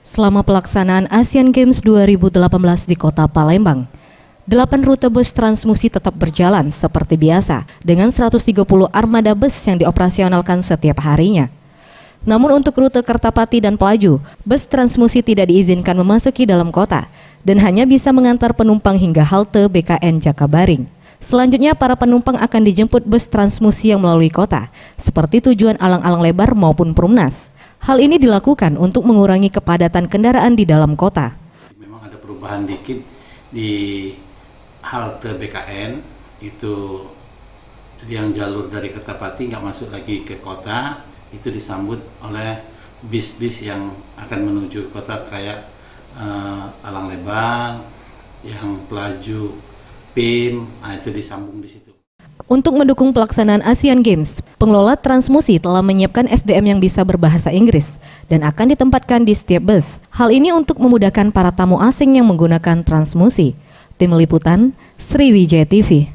Selama pelaksanaan Asian Games 2018 di Kota Palembang, 8 rute bus Transmusi tetap berjalan seperti biasa dengan 130 armada bus yang dioperasionalkan setiap harinya. Namun untuk rute Kertapati dan Pelaju, bus Transmusi tidak diizinkan memasuki dalam kota dan hanya bisa mengantar penumpang hingga halte BKN Jakabaring. Selanjutnya para penumpang akan dijemput bus Transmusi yang melalui kota, seperti tujuan Alang-Alang Lebar maupun Perumnas. Hal ini dilakukan untuk mengurangi kepadatan kendaraan di dalam kota. Memang ada perubahan dikit di halte BKN, itu yang jalur dari Kertapati nggak masuk lagi ke kota, itu disambut oleh bis-bis yang akan menuju kota kayak Alang Lebar, yang Pelaju, PIM, itu disambung di situ. Untuk mendukung pelaksanaan Asian Games, pengelola Transmusi telah menyiapkan SDM yang bisa berbahasa Inggris dan akan ditempatkan di setiap bus. Hal ini untuk memudahkan para tamu asing yang menggunakan Transmusi. Tim Liputan, Sriwijaya TV.